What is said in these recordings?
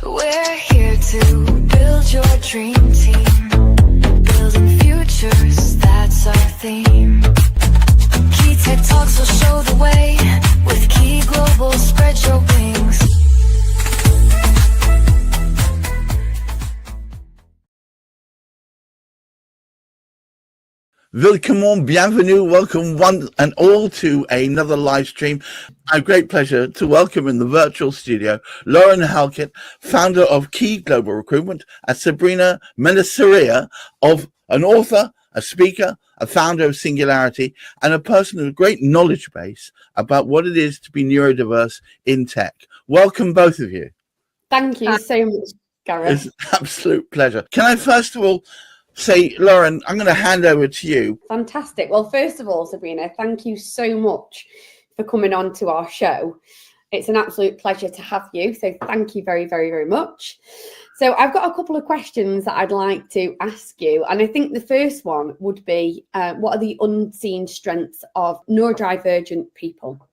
We're here to build your dream team, building futures, that's our theme. Key Tech Talks will show the way, with Key Global, spread your wings. Willkommen, bienvenue, welcome one and all to another live stream. A great pleasure to welcome in the virtual studio Lauren Halket, founder of Key Global Recruitment, and Sabrina Menasria, of an author, a speaker, a founder of Singularity, and a person with a great knowledge base about what it is to be neurodiverse in tech. Welcome, both of you. Thank you so much, Gareth. It's an absolute pleasure. Can I first of all say, Lauren, I'm going to hand over to you. Fantastic. Well, first of all, Sabrina, thank you so much for coming on to our show. It's an absolute pleasure to have you. So thank you very, very, very much. So I've got a couple of questions that I'd like to ask you. And I think the first one would be, what are the unseen strengths of neurodivergent people?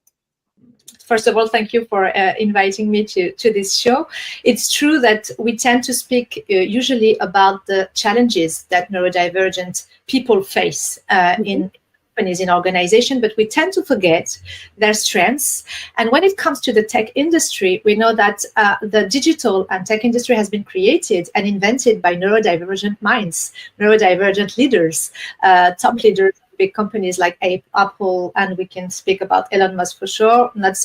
First of all, thank you for inviting me to this show. It's true that we tend to speak usually about the challenges that neurodivergent people face in companies, in organizations, but we tend to forget their strengths. And when it comes to the tech industry, we know that the digital and tech industry has been created and invented by neurodivergent minds, neurodivergent leaders, top leaders, big companies like Apple, and we can speak about Elon Musk for sure. Not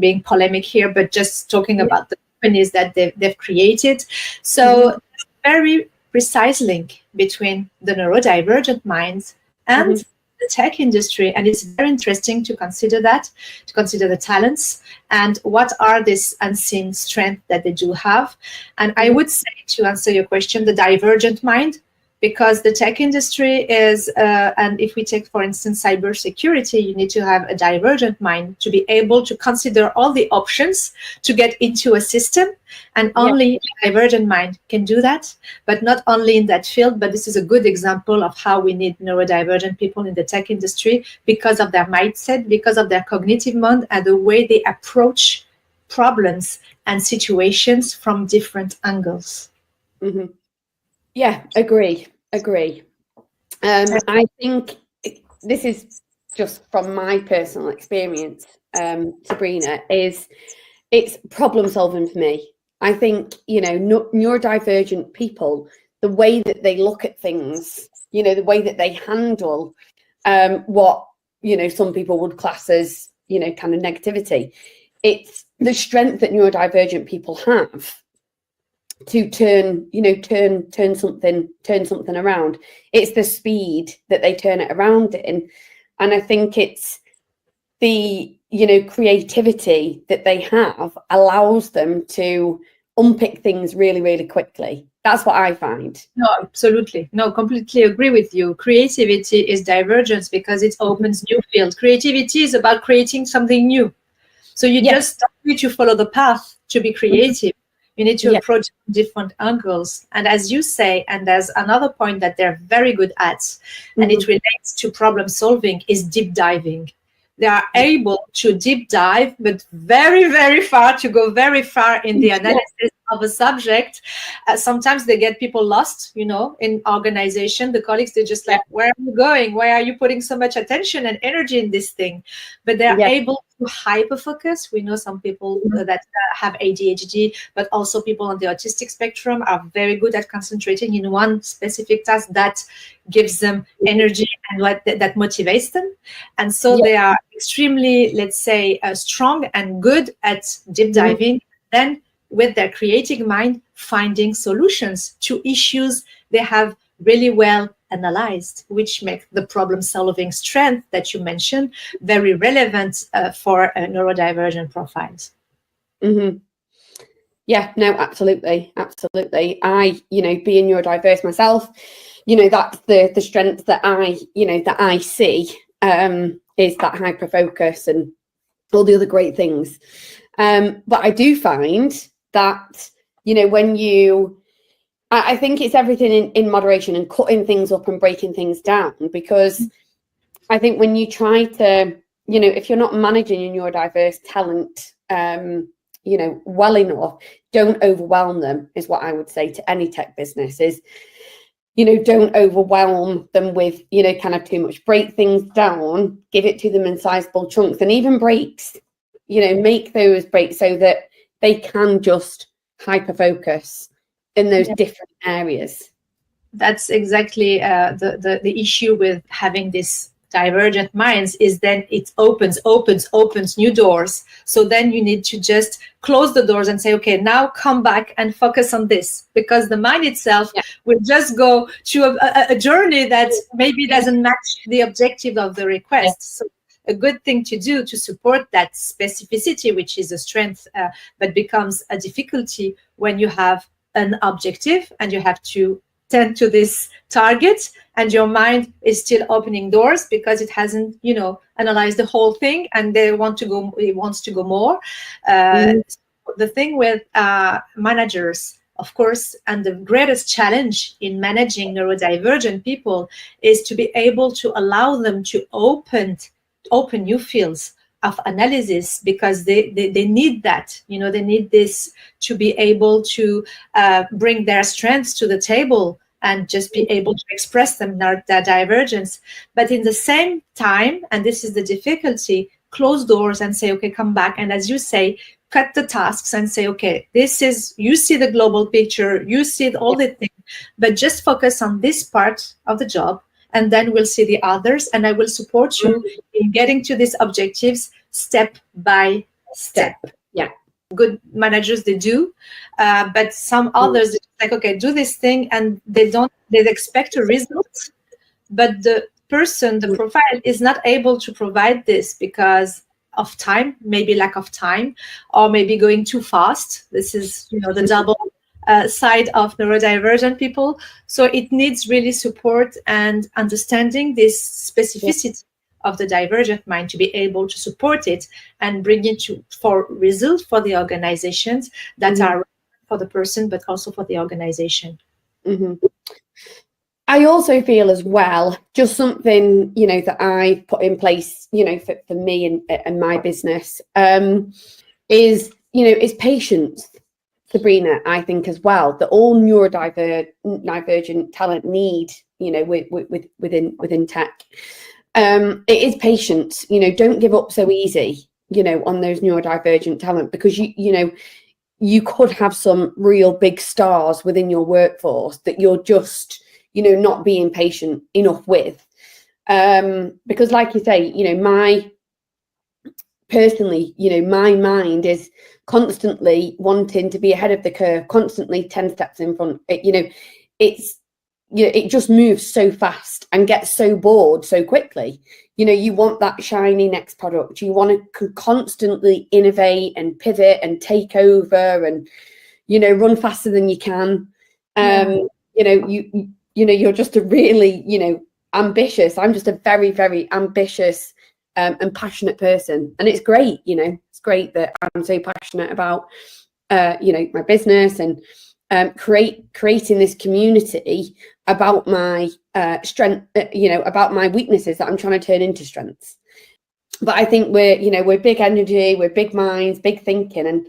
being polemic here, but just talking about the companies that they've created. So very precise link between the neurodivergent minds and the tech industry. And it's very interesting to consider that, to consider the talents and what are these unseen strengths that they do have. And I would say, to answer your question, the divergent mind, because the tech industry is, and if we take, for instance, cybersecurity, you need to have a divergent mind to be able to consider all the options to get into a system. And only a divergent mind can do that, but not only in that field, but this is a good example of how we need neurodivergent people in the tech industry because of their mindset, because of their cognitive mind and the way they approach problems and situations from different angles. Yeah, agree. I think this is just from my personal experience, Sabrina, it's problem solving for me. I think, neurodivergent people, the way that they look at things, the way that they handle what, some people would class as, kind of negativity. It's the strength that neurodivergent people have to turn something around. It's the speed that they turn it around in. And I think it's the, creativity that they have allows them to unpick things really, really quickly. That's what I find. No, absolutely. No, completely agree with you. Creativity is divergence because it opens new fields. Creativity is about creating something new. So you just don't need to follow the path to be creative. You need to approach different angles. And as you say, and there's another point that they're very good at, and it relates to problem solving, is deep diving. They are able to deep dive, but very, very far, to go very far in the analysis of a subject. Sometimes they get people lost, in organization. The colleagues, they're just like, where are you going? Why are you putting so much attention and energy in this thing? But they're able to hyper-focus. We know some people that have ADHD, but also people on the autistic spectrum are very good at concentrating in one specific task that gives them energy and that motivates them. And so they are extremely, let's say, strong and good at deep diving. Then with their creative mind, finding solutions to issues they have really well analyzed, which make the problem-solving strength that you mentioned very relevant for neurodivergent profiles. Yeah, no, absolutely. I, being neurodiverse myself, that's the strength that I see is that hyper focus and all the other great things. But I do find that, I think it's everything in moderation and cutting things up and breaking things down, because I think when you try to, if you're not managing your neurodiverse talent, well enough. Don't overwhelm them is what I would say to any tech business is, don't overwhelm them with, kind of too much. Break things down, give it to them in sizable chunks, and even breaks, make those breaks so that they can just hyper focus in those different areas. That's exactly the issue with having this divergent minds, is then it opens new doors. So then you need to just close the doors and say, okay, now come back and focus on this, because the mind itself will just go to a journey that maybe doesn't match the objective of the request. So a good thing to do to support that specificity, which is a strength, but becomes a difficulty when you have an objective and you have to tend to this target, and your mind is still opening doors because it hasn't, analyzed the whole thing, and it wants to go more. The thing with managers, of course, and the greatest challenge in managing neurodivergent people is to be able to allow them to open new fields of analysis, because they need that, they need this to be able to bring their strengths to the table and just be able to express them, their divergence. But in the same time, and this is the difficulty, close doors and say, okay, come back. And as you say, cut the tasks and say, okay, this is, you see the global picture, you see all the things, but just focus on this part of the job, and then we'll see the others, and I will support you in getting to these objectives step by step. Yeah. Good managers, they do, but some others, like, okay, do this thing, and they expect a result, but the person, the profile is not able to provide this because of time, maybe lack of time, or maybe going too fast. This is, the double side of neurodivergent people. So it needs really support and understanding this specificity of the divergent mind to be able to support it and bring it for results for the organizations that are for the person, but also for the organization. I also feel as well, just something, that I put in place, for me and my business, is patience. Sabrina, I think as well, that all neurodivergent talent need, within tech. It is patience. Don't give up so easy, on those neurodivergent talent, because you could have some real big stars within your workforce that you're just, not being patient enough with. Because like you say, my mind is constantly wanting to be ahead of the curve, constantly 10 steps in front. It just moves so fast and gets so bored so quickly. You want that shiny next product. You want to constantly innovate and pivot and take over and, run faster than you can. You're just a really, ambitious. I'm just a very, very ambitious and passionate person. And it's great, it's great that I'm so passionate about, my business and creating this community about my strength, about my weaknesses that I'm trying to turn into strengths. But I think we're big energy, we're big minds, big thinking, and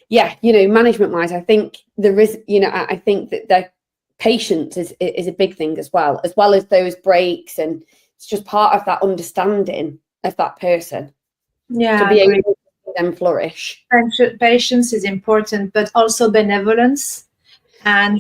management wise, I think there is, I think that the patience is a big thing as well as those breaks, and it's just part of that understanding of that person. To be able to see them flourish. Patience is important, but also benevolence. And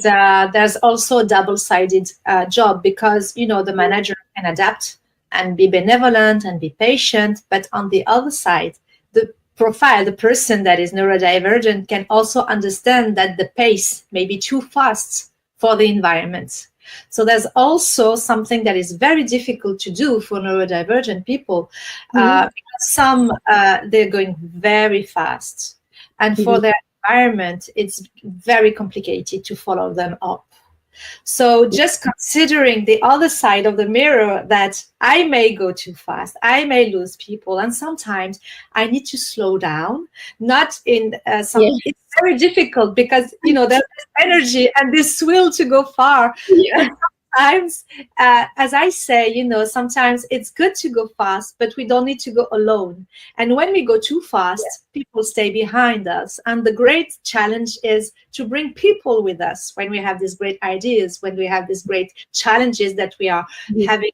there's also a double-sided job, because, the manager can adapt and be benevolent and be patient. But on the other side, the profile, the person that is neurodivergent, can also understand that the pace may be too fast for the environment. So there's also something that is very difficult to do for neurodivergent people, because some, they're going very fast. And for their environment, it's very complicated to follow them up. So just considering the other side of the mirror, that I may go too fast, I may lose people, and sometimes I need to slow down. Not in it's very difficult, because there's this energy and this will to go far. But sometimes, as I say, sometimes it's good to go fast, but we don't need to go alone. And when we go too fast, people stay behind us. And the great challenge is to bring people with us when we have these great ideas, when we have these great challenges that we are having,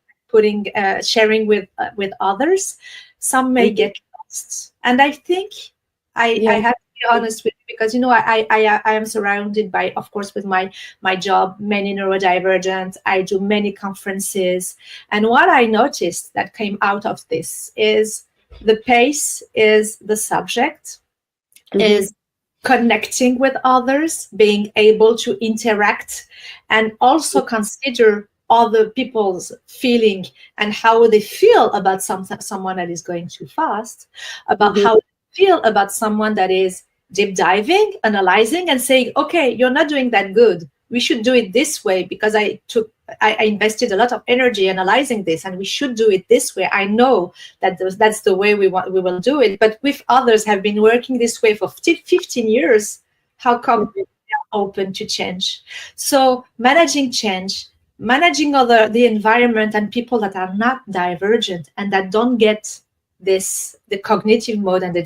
sharing with others. Some may get lost. And I think I have to be honest with you, because I am surrounded by, of course, with my job, many neurodivergent. I do many conferences, and what I noticed that came out of this is the pace is the subject, is connecting with others, being able to interact, and also consider other people's feeling and how they feel about someone that is going too fast, about how they feel about someone that is deep diving, analyzing, and saying, okay, you're not doing that good. We should do it this way because I invested a lot of energy analyzing this, and we should do it this way. I know that that's the way we will do it. But with others have been working this way for 15 years, how come they are open to change? So managing change, managing the environment and people that are not divergent and that don't get the cognitive mode, and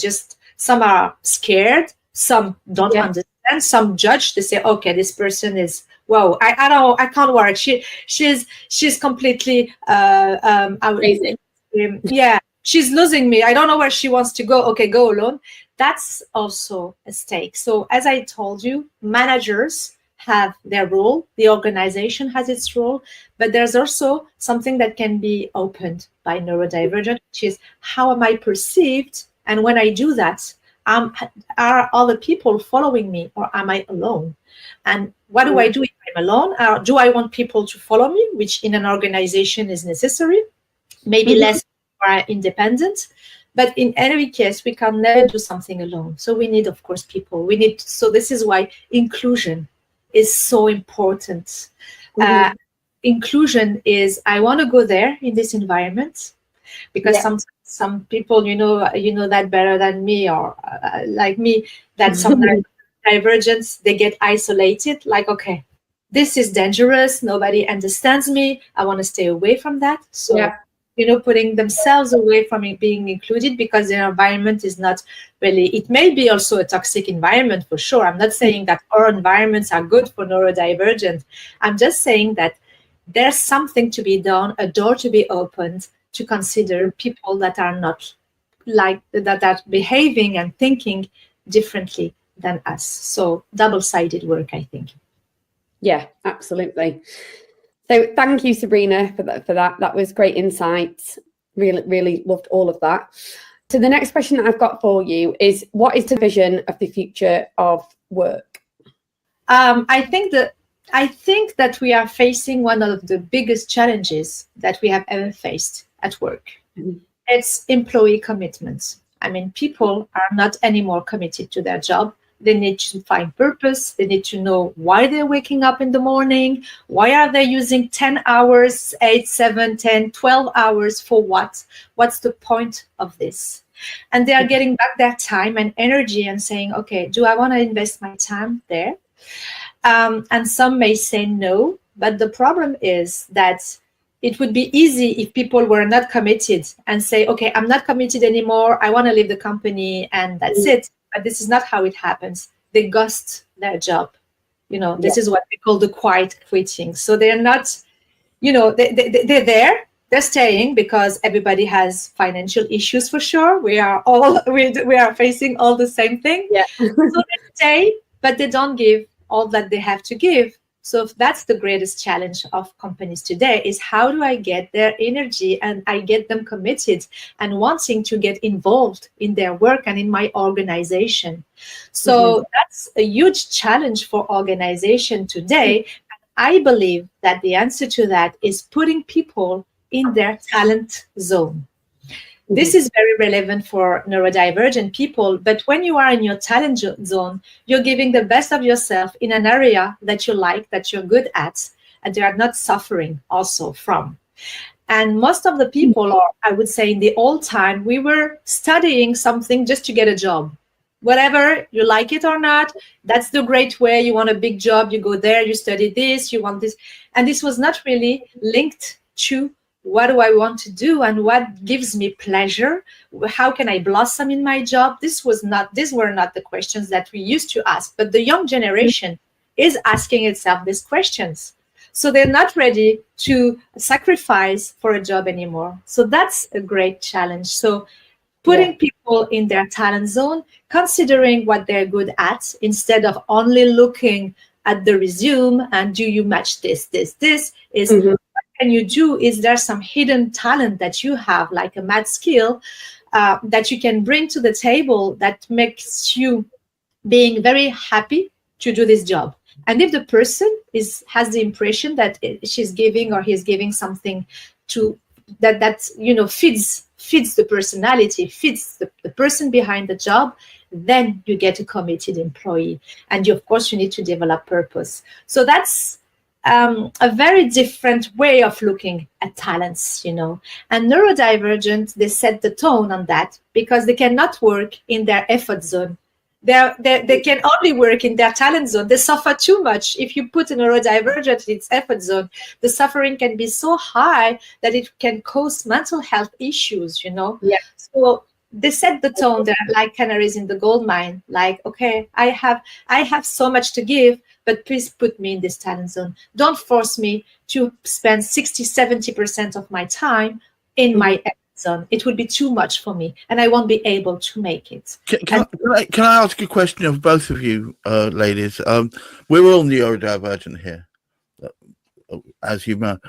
some are scared, some don't understand, some judge. They say, okay, this person is, whoa, I can't work. She's completely Crazy. she's losing me. I don't know where she wants to go. Okay, go alone. That's also a stake. So as I told you, managers have their role, the organization has its role, but there's also something that can be opened by neurodivergent, which is how am I perceived? And when I do that, are other people following me, or am I alone? And what do I do if I'm alone? Do I want people to follow me, which in an organization is necessary? Maybe less or independent. But in any case, we can never do something alone. So we need, of course, people. So this is why inclusion is so important. Inclusion is, I want to go there in this environment, because some people, you know that better than me, or like me, that some divergence, they get isolated, like, okay, this is dangerous, nobody understands me, I want to stay away from that. So putting themselves away from being included because their environment is not really, it may be also a toxic environment for sure. I'm not saying that our environments are good for neurodivergent. I'm just saying that there's something to be done, a door to be opened, to consider people that are not like that, are behaving and thinking differently than us. So double-sided work, I think. Yeah, absolutely. So thank you, Sabrina, for that. That was great insight. Really loved all of that. So the next question that I've got for you is, what is the vision of the future of work? I think that we are facing one of the biggest challenges that we have ever faced at work. It's employee commitment. I mean, people are not anymore committed to their job. They need to find purpose. They need to know why they're waking up in the morning. Why are they using 10 hours, 8, 7, 10, 12 hours for what? What's the point of this? And they are getting back their time and energy and saying, okay, do I want to invest my time there? And some may say no, but the problem is that it would be easy if people were not committed and say, okay, I'm not committed anymore. I want to leave the company and that's it. But this is not how it happens. They ghost their job. This is what we call the quiet quitting. So they're not, they're there. They're staying because everybody has financial issues for sure. We are facing all the same thing. So they stay, but they don't give all that they have to give. So that's the greatest challenge of companies today, is how do I get their energy and I get them committed and wanting to get involved in their work and in my organization. So that's a huge challenge for organization today. I believe that the answer to that is putting people in their talent zone. This is very relevant for neurodivergent people, but when you are in your talent zone, you're giving the best of yourself in an area that you like, that you're good at, and they are not suffering also from. And most of the people, or I would say in the old time, we were studying something just to get a job. whatever, you like it or not, that's the great way. You want a big job, you go there, you study this, you want this. And this was not really linked to what do I want to do and what gives me pleasure? How can I blossom in my job? These were not the questions that we used to ask, but the young generation is asking itself these questions. So they're not ready to sacrifice for a job anymore. So that's a great challenge. So putting people in their talent zone, considering what they're good at, instead of only looking at the resume and do you match this is what can you do? Is there some hidden talent that you have, like a math skill, that you can bring to the table that makes you being very happy to do this job? And if the person has the impression that she's giving or he's giving something to that fits the personality, fits the person behind the job, then you get a committed employee. And of course, you need to develop purpose. So that's a very different way of looking at talents, And neurodivergent, they set the tone on that because they cannot work in their effort zone. They can only work in their talent zone. They suffer too much. If you put a neurodivergent in its effort zone, the suffering can be so high that it can cause mental health issues, Yeah. So they set the tone. They're like canaries in the gold mine. Like, okay, I have so much to give, but please put me in this talent zone. Don't force me to spend 60-70% of my time in my effort zone. It would be too much for me, and I won't be able to make it. Can I ask a question of both of you, ladies? We're all neurodivergent here, as you know.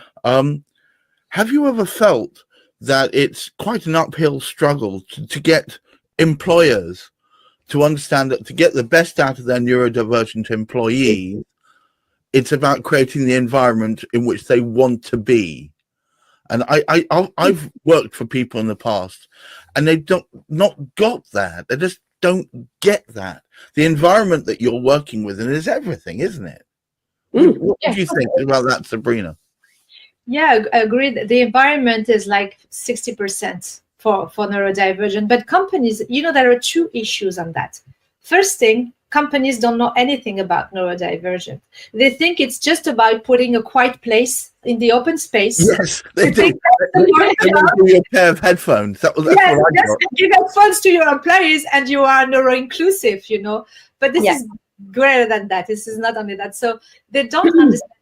Have you ever felt that it's quite an uphill struggle to get employers to understand that to get the best out of their neurodivergent employees, it's about creating the environment in which they want to be? And I've worked for people in the past, and they not got that. They just don't get that. The environment that you're working within is everything, isn't it? What do you think about that, Sabrina? Yeah, agreed. The environment is like 60% for neurodivergent, but companies, there are two issues on that. First thing, companies don't know anything about neurodivergent. They think it's just about putting a quiet place in the open space. Yes, they do. They give you a pair of headphones. That's what I got. Give headphones to your employees and you are neuro-inclusive, But this is greater than that. This is not only that. So they don't understand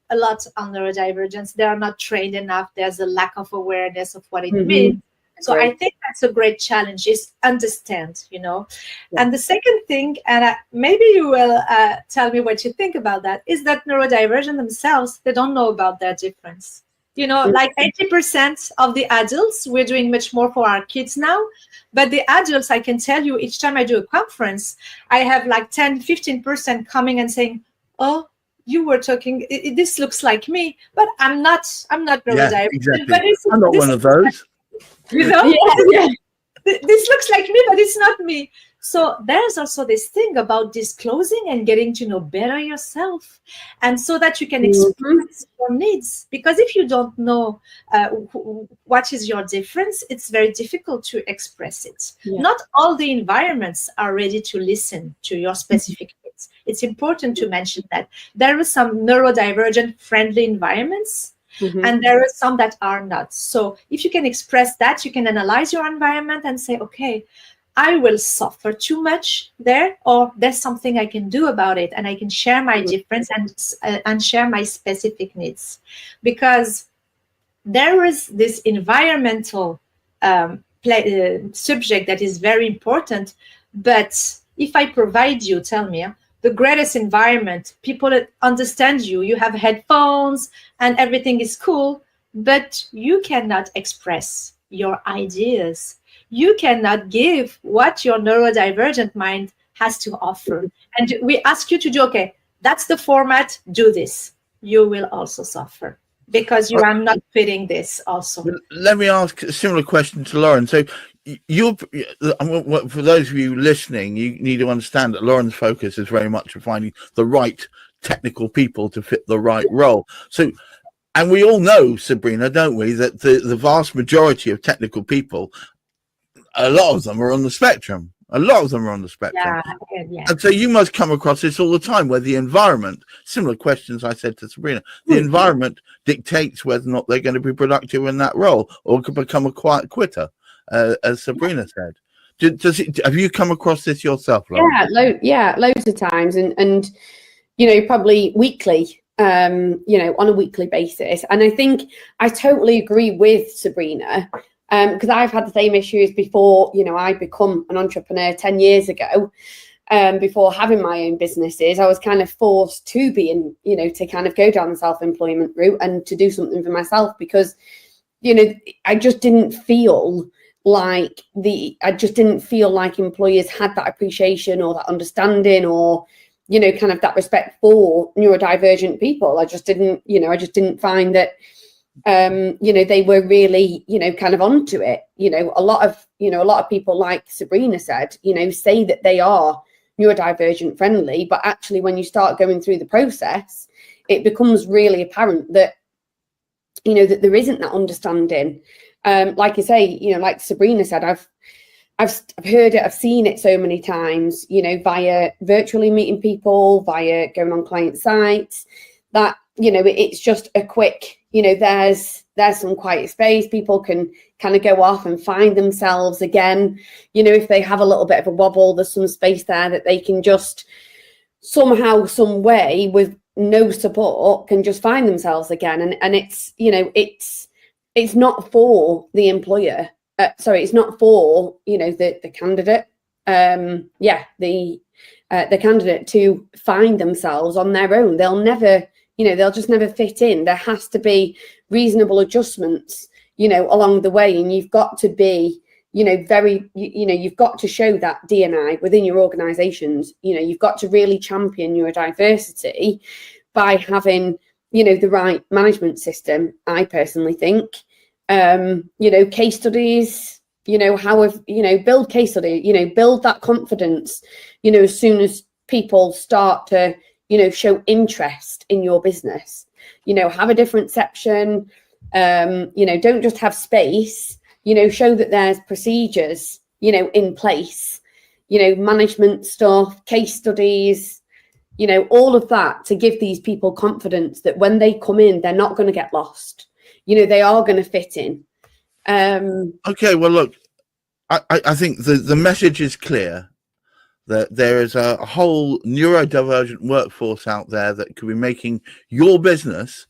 a lot on neurodivergence. They are not trained enough. There's a lack of awareness of what it means. So I think that's a great challenge, is understand, And the second thing, and maybe you will tell me what you think about that, is that neurodivergent themselves, they don't know about their difference. Like 80% of the adults, we're doing much more for our kids now. But the adults, I can tell you, each time I do a conference, I have like 10-15% coming and saying, oh, you were talking, this looks like me, but I'm not neurodivergent. Yeah, exactly. But I'm not one of those. This looks like me, but it's not me. So there's also this thing about disclosing and getting to know better yourself, and so that you can express your needs. Because if you don't know what is your difference, it's very difficult to express it. Not all the environments are ready to listen to your specific needs. It's important to mention that there are some neurodivergent friendly environments. And there are some that are not. So if you can express that, you can analyze your environment and say, okay, I will suffer too much there, or there's something I can do about it, and I can share my difference and share my specific needs. Because there is this environmental subject that is very important. But if I provide you, tell me, the greatest environment, people understand you, you have headphones and everything is cool, but you cannot express your ideas. You cannot give what your neurodivergent mind has to offer. And we ask you to do, okay, that's the format, do this. You will also suffer because you are not fitting this also. Let me ask a similar question to Lauren. So for those of you listening, you need to understand that Lauren's focus is very much on finding the right technical people to fit the right role. So, and we all know, Sabrina, don't we, that the vast majority of technical people, a lot of them are on the spectrum. A lot of them are on the spectrum. Yeah. And so you must come across this all the time, where the environment, similar questions I said to Sabrina, the environment dictates whether or not they're going to be productive in that role, or could become a quiet quitter, as Sabrina said. Have you come across this yourself, Lauren? Loads of times, and probably weekly, on a weekly basis. And I think I totally agree with Sabrina, because I've had the same issues before, I become an entrepreneur 10 years ago. Before having my own businesses, I was kind of forced to be in, to kind of go down the self-employment route and to do something for myself, because, I just didn't feel like employers had that appreciation or that understanding, or kind of that respect for neurodivergent people. I just didn't find that they were really kind of onto it. A lot of people, like Sabrina said, say that they are neurodivergent friendly, but actually when you start going through the process, it becomes really apparent that that there isn't that understanding. Like I say, like Sabrina said, I've heard it, I've seen it so many times, via virtually meeting people, via going on client sites, that, it's just a quick, there's some quiet space. People can kind of go off and find themselves again. If they have a little bit of a wobble, there's some space there that they can just somehow, some way, with no support, can just find themselves again. And it's, it's not for the employer. It's not for, the candidate. The candidate to find themselves on their own. They'll never, they'll just never fit in. There has to be reasonable adjustments, along the way. And you've got to be, you've got to show that D&I within your organizations. You've got to really champion your diversity by having, the right management system, I personally think. Case studies, build case study, build that confidence, as soon as people start to, show interest in your business, have a different section, don't just have space, show that there's procedures, in place, management stuff, case studies, all of that, to give these people confidence that when they come in, they're not going to get lost. They are going to fit in. Okay, well, look, I think the message is clear, that there is a whole neurodivergent workforce out there that could be making your business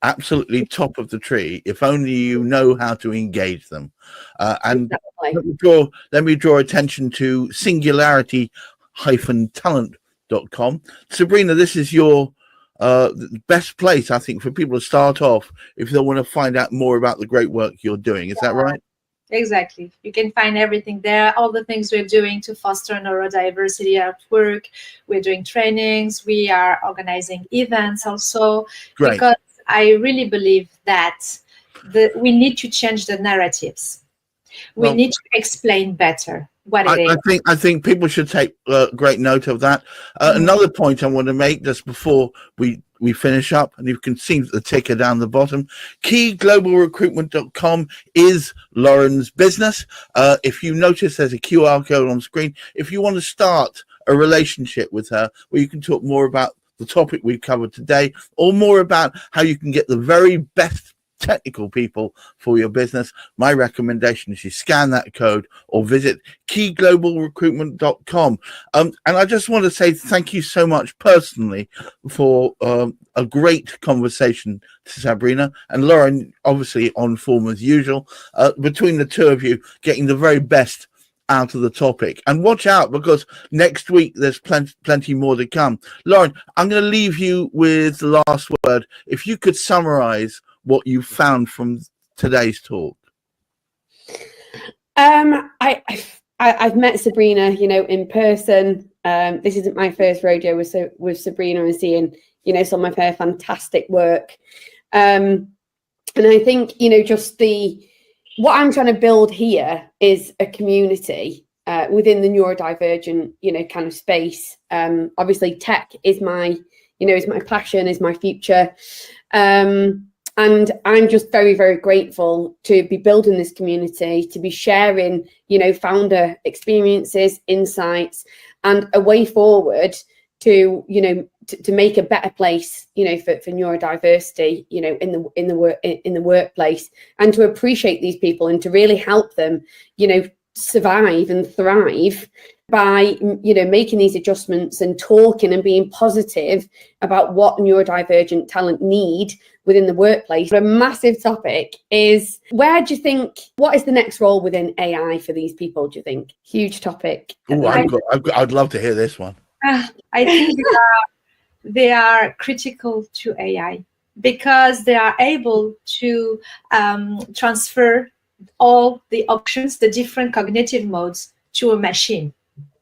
absolutely top of the tree, if only you know how to engage them. And Exactly. let me draw attention to singularity-talent.com. Sabrina, this is your best place, I think, for people to start off if they want to find out more about the great work you're doing. Is that right? Exactly. You can find everything there, all the things we're doing to foster neurodiversity at work. We're doing trainings. We are organizing events also. Great. Because I really believe that we need to change the narratives. We need to explain better what it is. I think people should take great note of that. Another point I want to make just before we finish up, and you can see the ticker down the bottom, keyglobalrecruitment.com is Lauren's business. If you notice, there's a QR code on screen. If you want to start a relationship with her where you can talk more about the topic we've covered today, or more about how you can get the very best technical people for your business, my recommendation is you scan that code or visit keyglobalrecruitment.com. And I just want to say thank you so much personally for a great conversation to Sabrina and Lauren, obviously on form as usual, between the two of you, getting the very best out of the topic. And watch out, because next week there's plenty more to come. Lauren, I'm going to leave you with the last word. If you could summarize what you found from today's talk. I've met Sabrina, in person. This isn't my first rodeo with Sabrina, and seeing, some of her fantastic work. And I think, just what I'm trying to build here is a community within the neurodivergent, kind of space. Obviously, tech is my passion, is my future. And I'm just very, very grateful to be building this community, to be sharing, founder experiences, insights, and a way forward to, to make a better place, for neurodiversity, in the workplace, and to appreciate these people and to really help them, survive and thrive by, making these adjustments and talking and being positive about what neurodivergent talent need within the workplace. A massive topic is, what is the next role within AI for these people, do you think? Huge topic. Ooh, I'd love to hear this one. I think they are critical to AI because they are able to transfer all the options, the different cognitive modes, to a machine,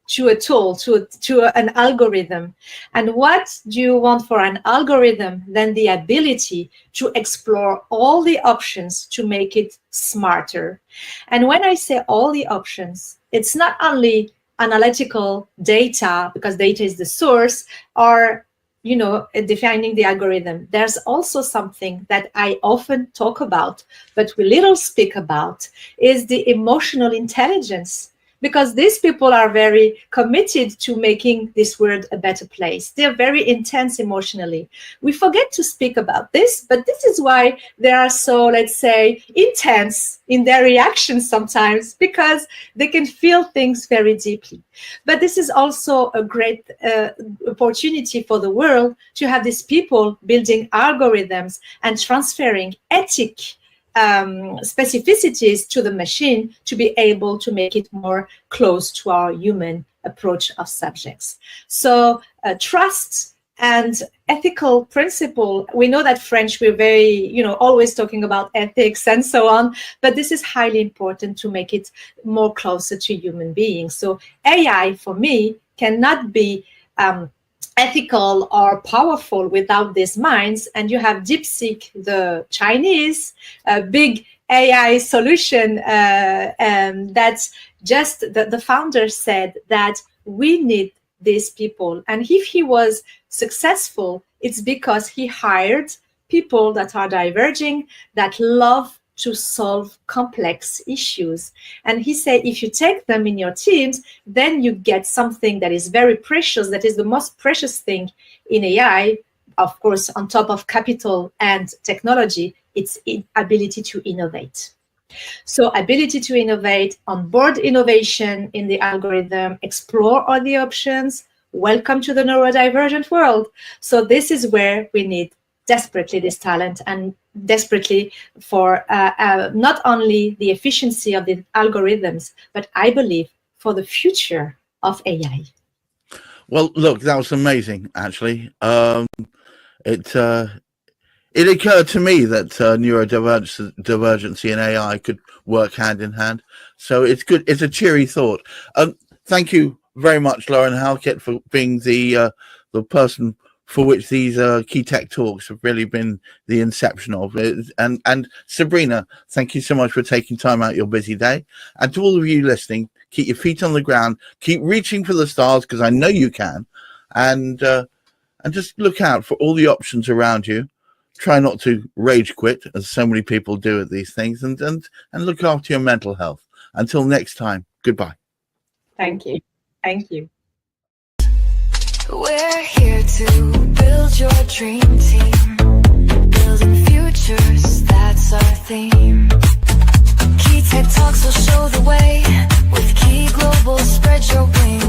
to a tool, to an algorithm. And what do you want for an algorithm than the ability to explore all the options to make it smarter? And when I say all the options, it's not only analytical data, because data is the source, or defining the algorithm. There's also something that I often talk about, but we little speak about, is the emotional intelligence. Because these people are very committed to making this world a better place. They're very intense emotionally. We forget to speak about this, but this is why they are so, let's say, intense in their reactions sometimes, because they can feel things very deeply. But this is also a great opportunity for the world to have these people building algorithms and transferring ethic specificities to the machine to be able to make it more close to our human approach of subjects. So trust and ethical principle. We know that French, we're very, always talking about ethics and so on, but this is highly important to make it more closer to human beings. So AI, for me, cannot be ethical or powerful without these minds. And you have DeepSeek, the Chinese big AI solution, that's just the founder said that we need these people. And if he was successful, it's because he hired people that are diverging, that love to solve complex issues. And he said, if you take them in your teams, then you get something that is very precious, that is the most precious thing in AI, of course, on top of capital and technology, it's ability to innovate. So ability to innovate, onboard innovation in the algorithm, explore all the options, welcome to the neurodivergent world. So this is where we need desperately this talent, and desperately for not only the efficiency of the algorithms, but I believe for the future of AI. Well, look, that was amazing, actually. It occurred to me that neurodivergency and AI could work hand in hand. So it's good. It's a cheery thought. Thank you very much, Lauren Halket, for being the person for which these Key Tech Talks have really been the inception of it. And Sabrina, thank you so much for taking time out your busy day. And to all of you listening, keep your feet on the ground, keep reaching for the stars, because I know you can, and just look out for all the options around you. Try not to rage quit, as so many people do at these things, and look after your mental health. Until next time, goodbye. Thank you. Thank you. We're here to build your dream team, building futures, that's our theme. Key Tech Talks will show the way, with Key Global, spread your wings.